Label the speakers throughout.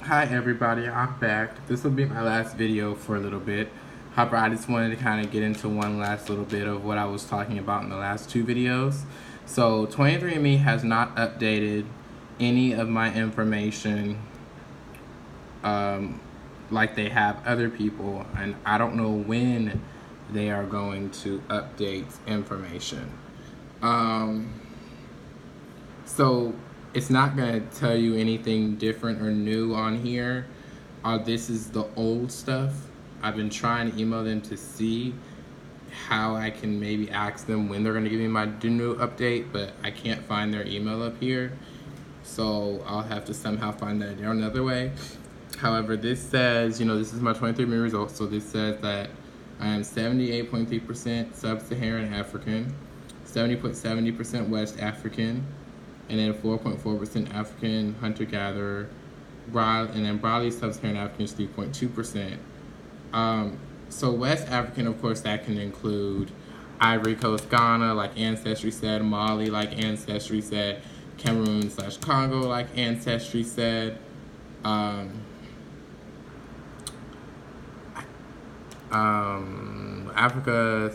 Speaker 1: Hi everybody, I'm back. This will be my last video for a little bit. However, I just wanted to kind of get into one last little bit of what I was talking about in the last two videos. So 23andMe has not updated any of my information like they have other people, and I don't know when they are going to update information. So it's not gonna tell you anything different or new on here. This is the old stuff. I've been trying to email them to see how I can maybe ask them when they're gonna give me my new update, but I can't find their email up here. So I'll have to somehow find that another way. However, this says, this is my 23andMe results. So this says that I am 78.3% Sub-Saharan African, 70.70% West African, and then 4.4% African hunter-gatherer, and then broadly Sub-Saharan African is 3.2%. So West African, of course, that can include Ivory Coast, Ghana, like Ancestry said, Mali, like Ancestry said, Cameroon/Congo, like Ancestry said, Africa,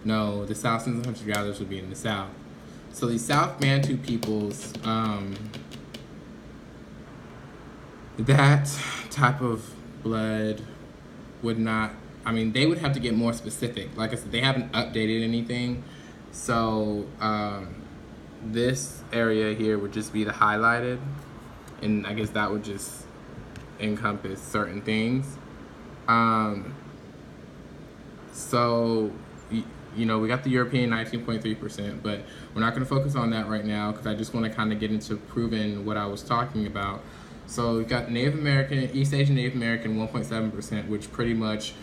Speaker 1: no, the South Central hunter-gatherers would be in the South. So the South Bantu peoples, that type of blood would not, they would have to get more specific. Like I said, they haven't updated anything. So this area here would just be the highlighted, and I guess that would just encompass certain things. So we got the European 19.3%, but we're not going to focus on that right now because I just want to kind of get into proving what I was talking about. So we got Native American, East Asian Native American 1.7%, which pretty much,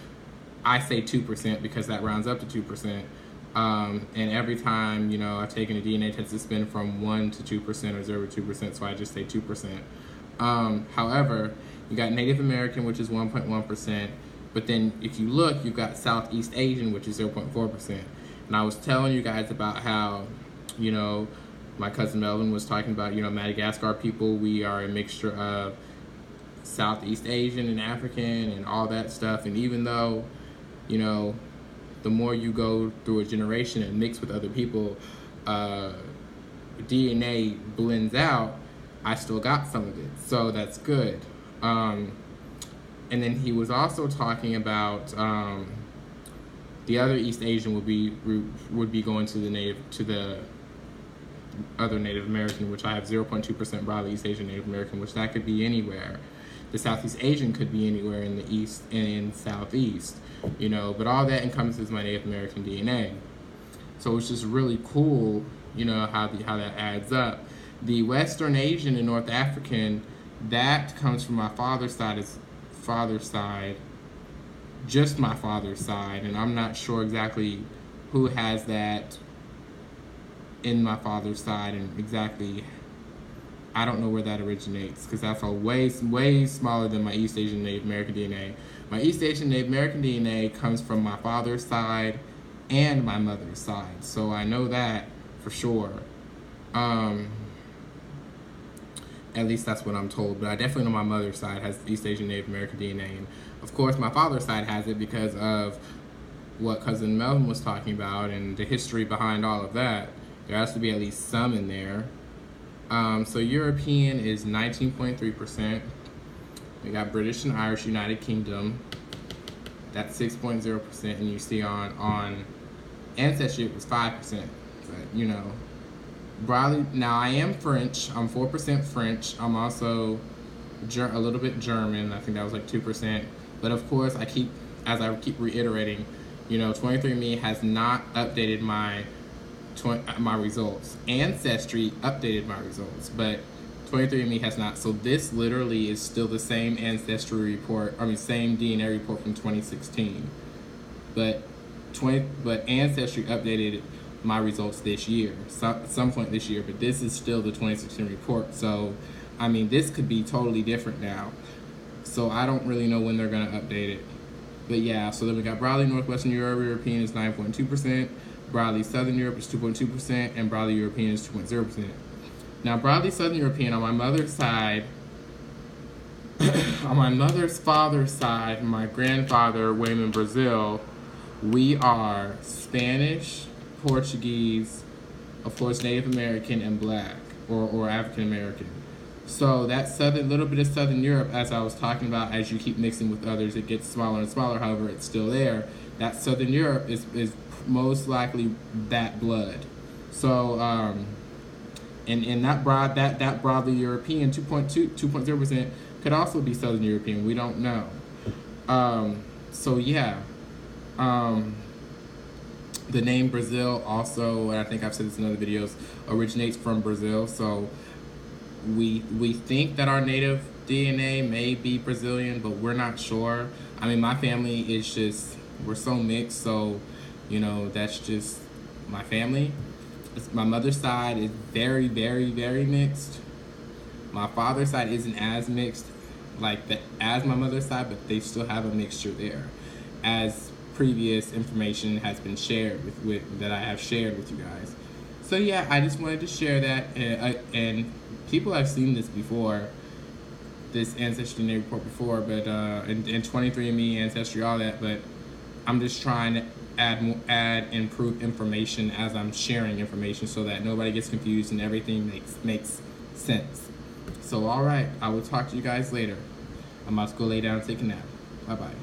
Speaker 1: I say 2% because that rounds up to 2%. And every time, I've taken a DNA test, it's been from 1 to 2% or 0 to 2%, so I just say 2%. However, you got Native American, which is 1.1%. But then if you look, you've got Southeast Asian, which is 0.4%. And I was telling you guys about how, my cousin Melvin was talking about, Madagascar people, we are a mixture of Southeast Asian and African and all that stuff. And even though, the more you go through a generation and mix with other people, DNA blends out, I still got some of it. So that's good. And then he was also talking about the other East Asian would be going to the other Native American, which I have 0.2% broadly East Asian Native American, which that could be anywhere. The Southeast Asian could be anywhere in the East and Southeast, but all that encompasses my Native American DNA. So it's just really cool, how that adds up. The Western Asian and North African, that comes from my father's side, just my father's side, and I'm not sure exactly who has that in my father's side, and exactly, I don't know where that originates, because that's a way smaller than my East Asian Native American DNA. My East Asian Native American DNA comes from my father's side and my mother's side, so I know that for sure. At least that's what I'm told, but I definitely know my mother's side has East Asian Native American DNA, and of course my father's side has it because of what cousin Melvin was talking about and the history behind all of that. There has to be at least some in there. So European is 19.3%. We got British and Irish United Kingdom, that's 6.0%, and you see on Ancestry it was 5%, but broadly, now I am French. I'm 4% French. I'm also a little bit German. I think that was like 2%. But of course, as I keep reiterating, 23andMe has not updated my results. Ancestry updated my results, but 23andMe has not. So this literally is still the same Ancestry report. Same DNA report from 2016. But Ancestry updated my results this year, some point this year, but this is still the 2016 report. So, this could be totally different now. So I don't really know when they're gonna update it. But yeah, so then we got broadly Northwestern European is 9.2%, broadly Southern Europe is 2.2%, and broadly European is 2.0%. Now, broadly Southern European on my mother's side, on my mother's father's side, my grandfather, William in Brazil, we are Spanish, Portuguese, of course, Native American, and Black, or African American. So that little bit of Southern Europe, as I was talking about, as you keep mixing with others, it gets smaller and smaller. However, it's still there. That Southern Europe is most likely that blood. So, and that broadly European 2.0% could also be Southern European. We don't know. So yeah. The name Brazil also, and I think I've said this in other videos, originates from Brazil. So we think that our native DNA may be Brazilian, but we're not sure. I mean, my family is just, we're so mixed, so, that's just my family. My mother's side is very, very, very mixed. My father's side isn't as mixed as my mother's side, but they still have a mixture there, as previous information has been shared that I have shared with you guys. So yeah, I just wanted to share that, and people have seen this before, this Ancestry DNA report before, but and 23andMe, Ancestry, all that, but I'm just trying to add improve information as I'm sharing information so that nobody gets confused and everything makes sense. So all right, I will talk to you guys later. I'm about to go lay down and take a nap. Bye bye.